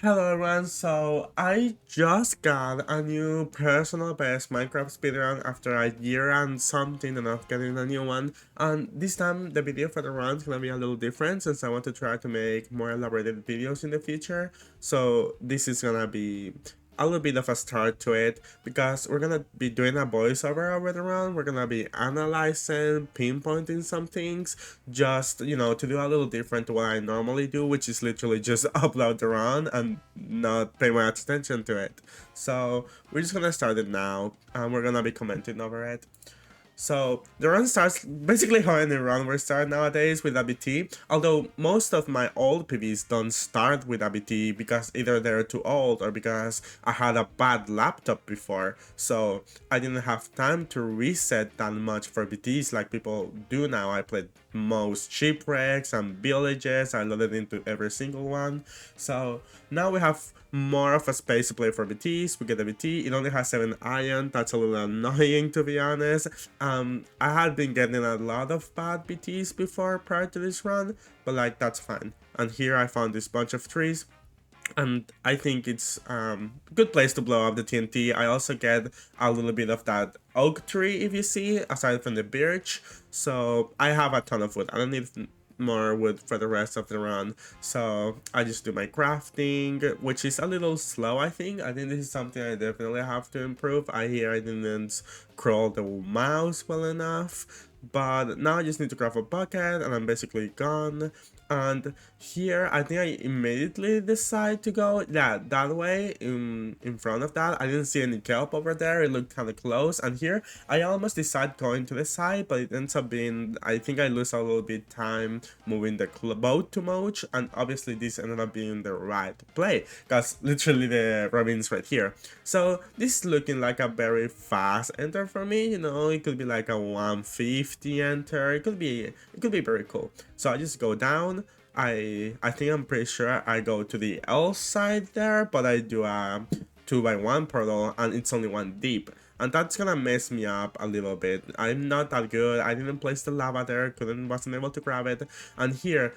Hello everyone, so I just got a new personal best Minecraft speedrun after a year and something and of getting a new one, and this time the video for the run is gonna be a little different since I want to try to make more elaborated videos in the future. So this is gonna be a little bit of a start to it because we're gonna be doing a voiceover over the run. We're gonna be analyzing, pinpointing some things, just to do a little different to what I normally do, which is literally just upload the run and not pay much attention to it. So we're just gonna start it now and we're gonna be commenting over it. So the run starts basically how any run will start nowadays with ABT, although most of my old PVs don't start with ABT because either they're too old or because I had a bad laptop before, so I didn't have time to reset that much for BTs like people do now. I played most shipwrecks and villages, I loaded into every single one, so now we have more of a space to play for BTs. We get a BT, it only has 7 iron, that's a little annoying to be honest. I had been getting a lot of bad BTs before prior to this run, but like that's fine. And here I found this bunch of trees, and I think it's a good place to blow up the TNT. I also get a little bit of that oak tree if you see, aside from the birch, so I have a ton of wood. I don't need more wood for the rest of the run, so I just do my crafting, which is a little slow. I think this is something I definitely have to improve. I hear I didn't scroll the mouse well enough, but now I just need to craft a bucket and I'm basically gone. And here I think I immediately decide to go that way. In front of that I didn't see any kelp over there, it looked kind of close, and here I almost decide going to the side, but it ends up being, I think I lose a little bit time moving the boat too much, and obviously this ended up being the right play because literally the ravin's right here. So this is looking like a very fast enter for me, it could be like a 150 enter, it could be very cool. So I just go down. I think I'm pretty sure I go to the L side there, but I do a 2x1 portal and it's only one deep. And that's gonna mess me up a little bit. I'm not that good. I didn't place the lava there, wasn't able to grab it. And here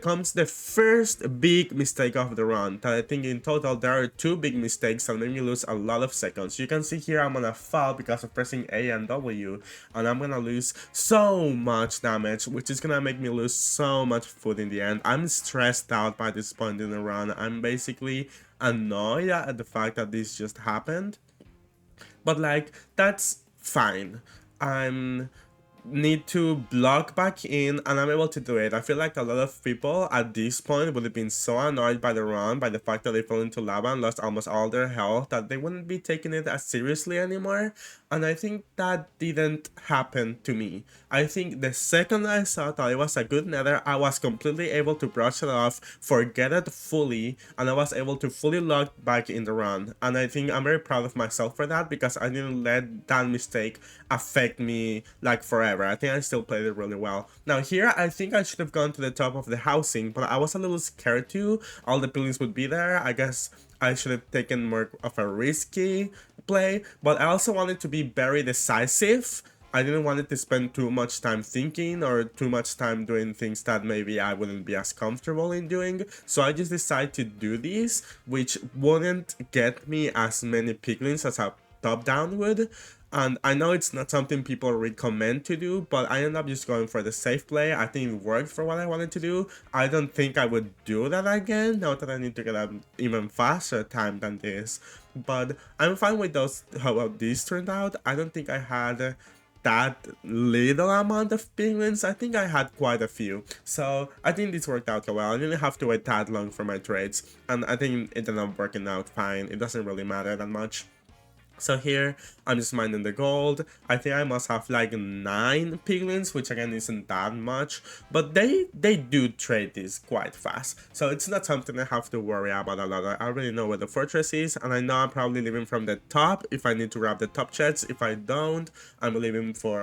comes the first big mistake of the run. That I think in total there are 2 big mistakes that made me lose a lot of seconds. You can see here I'm gonna fall because of pressing A and W, and I'm gonna lose so much damage, which is gonna make me lose so much food in the end. I'm stressed out by this point in the run. I'm basically annoyed at the fact that this just happened, but like that's fine. I'm need to block back in and I'm able to do it. I feel like a lot of people at this point would have been so annoyed by the run, by the fact that they fell into lava and lost almost all their health, that they wouldn't be taking it as seriously anymore. And I think that didn't happen to me. I think the second I saw that it was a good nether, I was completely able to brush it off, forget it fully, and I was able to fully log back in the run. And I think I'm very proud of myself for that because I didn't let that mistake affect me like forever. I think I still played it really well. Now here, I think I should have gone to the top of the housing, but I was a little scared too. All the buildings would be there. I guess I should have taken more of a risky play, but I also wanted to be very decisive. I didn't want it to spend too much time thinking or too much time doing things that maybe I wouldn't be as comfortable in doing. So I just decided to do these, which wouldn't get me as many piglins as a top-down would. And I know it's not something people recommend to do, but I ended up just going for the safe play. I think it worked for what I wanted to do. I don't think I would do that again, now that I need to get an even faster time than this. But I'm fine with how well these turned out. I don't think I had that little amount of penguins. I think I had quite a few. So I think this worked out well. I didn't have to wait that long for my trades. And I think it ended up working out fine. It doesn't really matter that much. So here, I'm just mining the gold. I think I must have like 9 piglins, which again isn't that much, but they do trade this quite fast. So it's not something I have to worry about a lot. I already know where the fortress is, and I know I'm probably leaving from the top if I need to grab the top chests. If I don't, I'm leaving for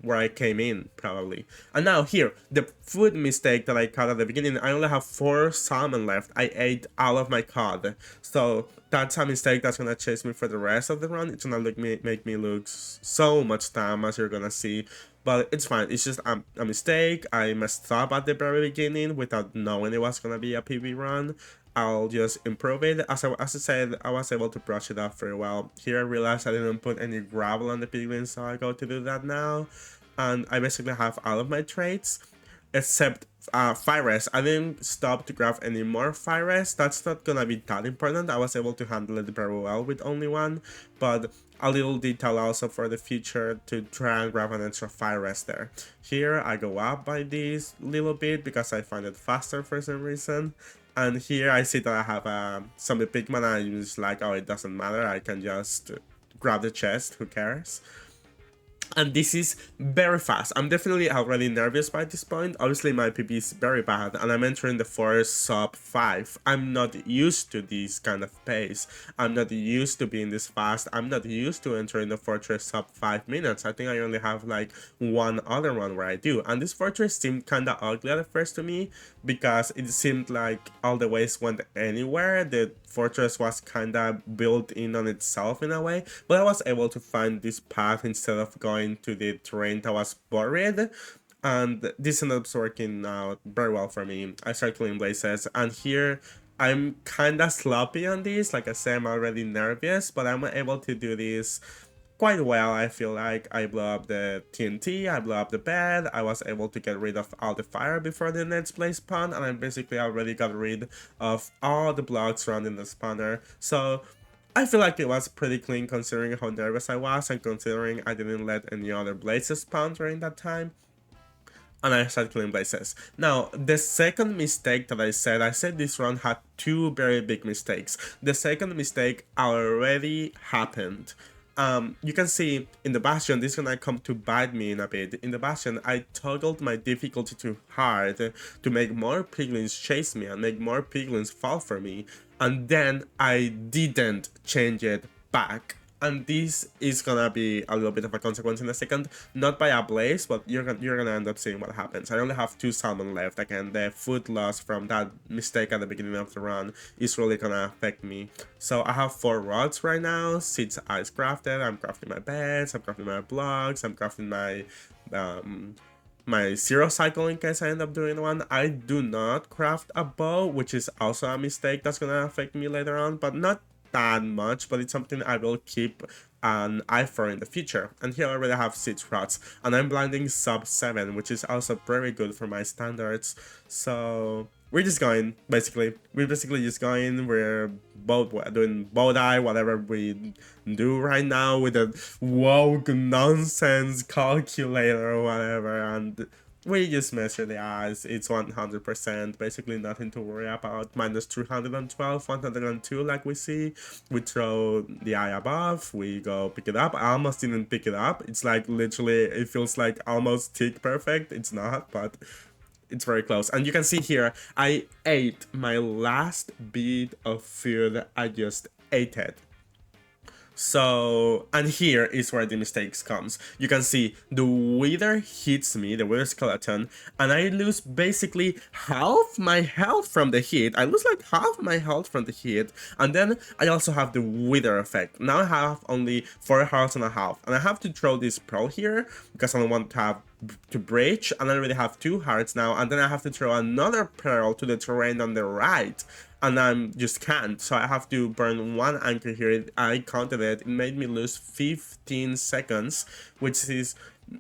where I came in, probably. And now here, the food mistake that I caught at the beginning, I only have 4 salmon left. I ate all of my cod. So that's a mistake that's gonna chase me for the rest of the run. It's gonna make me lose so much time, as you're gonna see, but it's fine. It's just a mistake. I messed up at the very beginning without knowing it was gonna be a PB run, I'll just improve it. As I said, I was able to brush it off very well. Here I realized I didn't put any gravel on the piglins, so I go to do that now. And I basically have all of my traits, except fire rest. I didn't stop to grab any more fire rest. That's not gonna be that important. I was able to handle it very well with only one, but a little detail also for the future to try and grab an extra fire rest there. Here I go up by this little bit because I find it faster for some reason. And here I see that I have some pigman and I'm just like, oh, it doesn't matter. I can just grab the chest, who cares? And this is very fast. I'm definitely already nervous by this point. Obviously my PB is very bad and I'm entering the forest sub 5. I'm not used to this kind of pace. I'm not used to being this fast. I'm not used to entering the fortress sub 5 minutes. I think I only have like one other one where I do. And this fortress seemed kinda ugly at first to me because it seemed like all the ways went anywhere. The fortress was kinda built in on itself in a way, but I was able to find this path instead of going to the terrain that was buried, and this ended up working out very well for me. I started killing blazes, and here I'm kinda sloppy on this. Like I said, I'm already nervous, but I'm able to do this quite well. I feel like I blew up the TNT, I blew up the bed, I was able to get rid of all the fire before the next blaze spawn, and I basically already got rid of all the blocks surrounding the spawner. So I feel like it was pretty clean considering how nervous I was and considering I didn't let any other blazes spawn during that time. And I started killing blazes. Now, the second mistake that I said this run had two very big mistakes. The second mistake already happened. You can see in the Bastion, this is gonna come to bite me in a bit. In the Bastion, I toggled my difficulty too hard to make more piglins chase me and make more piglins fall for me. And then I didn't change it back. And this is gonna be a little bit of a consequence in a second, not by a blaze, but you're gonna end up seeing what happens. I only have 2 salmon left. Again, the food loss from that mistake at the beginning of the run is really gonna affect me. So I have 4 rods right now, 6 ice crafted. I'm crafting my beds, I'm crafting my blocks, I'm crafting my 0 cycle in case I end up doing one. I do not craft a bow, which is also a mistake that's gonna affect me later on, but not that much, but it's something I will keep an eye for in the future. And here I already have 6 rods, and I'm blinding sub 7, which is also very good for my standards. So we're just going, basically. We're basically just going, we're both doing bow die, whatever we do right now with a woke nonsense calculator or whatever, and we just measure the eyes. It's 100%, basically nothing to worry about. Minus 312, 102 like we see. We throw the eye above, we go pick it up. I almost didn't pick it up. It's like literally, it feels like almost tick perfect. It's not, but it's very close. And you can see here, I ate my last bit of food. I just ate it. So, and here is where the mistakes comes. You can see the wither hits me, the wither skeleton, and I lose basically half my health from the hit. I lose like half my health from the hit, and then I also have the wither effect. Now I have only 4 hearts and a half, and I have to throw this pearl here because I don't want to have to breach, and I already have 2 hearts now, and then I have to throw another pearl to the terrain on the right, and I just can't, so I have to burn 1 anchor here. I counted it, it made me lose 15 seconds, which is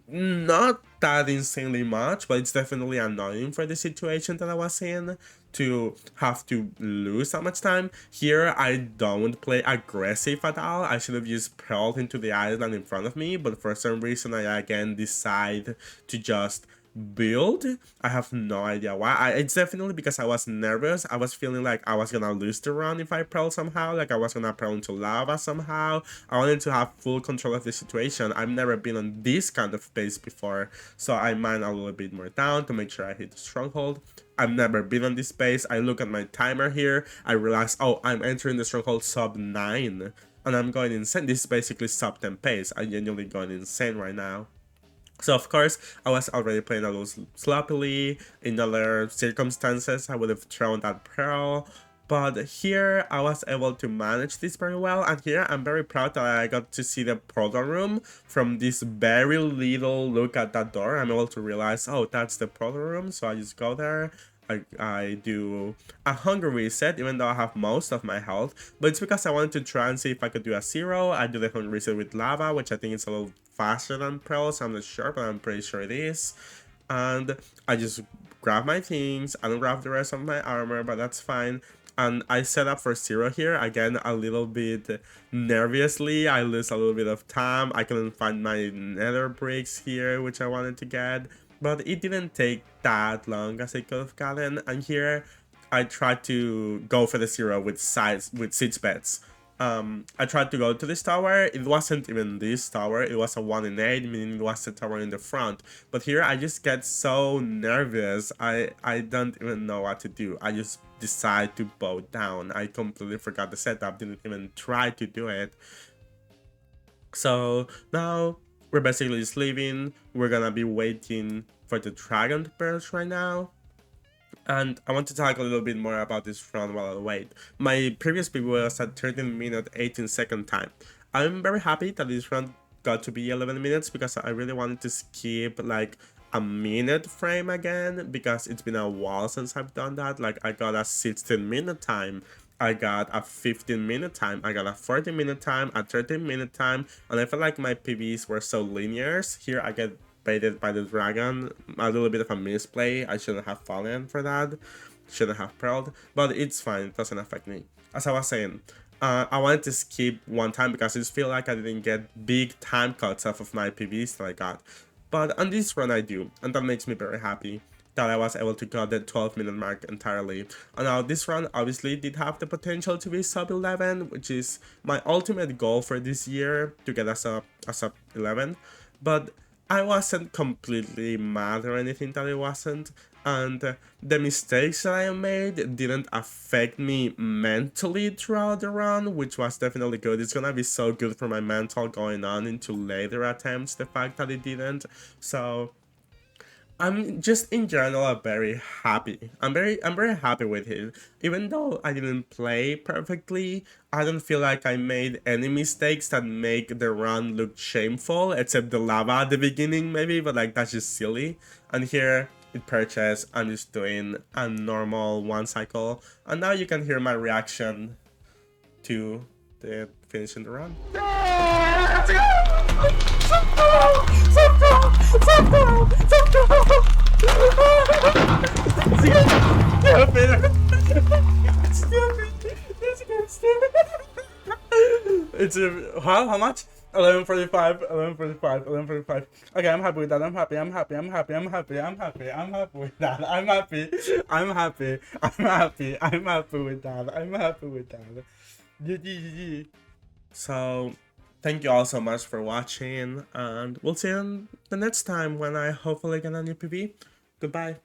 not that insanely much, but it's definitely annoying for the situation that I was in to have to lose that much time. Here I don't play aggressive at all. I should have used Pearl into the island in front of me, but for some reason I again decide to just build. I have no idea why. It's definitely because I was nervous. I was feeling like I was gonna lose the run if I pearl somehow, like I was gonna pearl into lava somehow. I wanted to have full control of the situation. I've never been on this kind of pace before, so I mine a little bit more down to make sure I hit the stronghold. I've never been on this pace. I look at my timer here, I realize, oh, I'm entering the stronghold sub 9, and I'm going insane. This is basically sub 10 pace. I'm genuinely going insane right now. So of course, I was already playing a little sloppily. In other circumstances, I would have thrown that pearl. But here, I was able to manage this very well. And here, I'm very proud that I got to see the portal room from this very little look at that door. I'm able to realize, oh, that's the portal room. So I just go there. I do a hunger reset, even though I have most of my health. But it's because I wanted to try and see if I could do a 0. I do the hunger reset with lava, which I think is a little faster than Pearl, so I'm not sure, but I'm pretty sure it is. And I just grab my things. I don't grab the rest of my armor, but that's fine. And I set up for 0 here, again a little bit nervously. I lose a little bit of time. I couldn't find my nether bricks here, which I wanted to get, but it didn't take that long as I could have gotten. And here I tried to go for the 0 with seeds bets. I tried to go to this tower. It wasn't even this tower. It was a 1 in 8, meaning it was the tower in the front. But here I just get so nervous. I don't even know what to do. I just decide to bow down. I completely forgot the setup. Didn't even try to do it. So now we're basically just leaving. We're gonna be waiting for the dragon to burst right now. And I want to talk a little bit more about this run while I wait. My previous PB was at 13-minute 18-second time. I'm very happy that this run got to be 11 minutes because I really wanted to skip like a minute frame again, because it's been a while since I've done that. Like I got a 16-minute time, I got a 15-minute time, I got a 40-minute time, a 13-minute time, and I felt like my PBs were so linear. Here I get baited by the dragon, a little bit of a misplay. I shouldn't have fallen for that, shouldn't have pearled, but it's fine, it doesn't affect me. As I was saying, I wanted to skip one time because I just feel like I didn't get big time cuts off of my PBs that I got. But on this run I do, and that makes me very happy that I was able to cut the 12-minute mark entirely. And now this run obviously did have the potential to be sub 11, which is my ultimate goal for this year, to get a sub 11. But I wasn't completely mad or anything that it wasn't, and the mistakes that I made didn't affect me mentally throughout the run, which was definitely good. It's gonna be so good for my mental going on into later attempts, the fact that it didn't. So I'm just in general very happy. I'm very happy with it. Even though I didn't play perfectly, I don't feel like I made any mistakes that make the run look shameful, except the lava at the beginning maybe, but like that's just silly. And here it purchased, I'm just doing a normal 1 cycle, and now you can hear my reaction to the finishing the run. It's how much? 11:45, 11:45, 11:45. Okay, I'm happy with that. I'm happy with that. I'm happy with that. GG. So thank you all so much for watching, and we'll see you the next time when I hopefully get a new PV. Goodbye.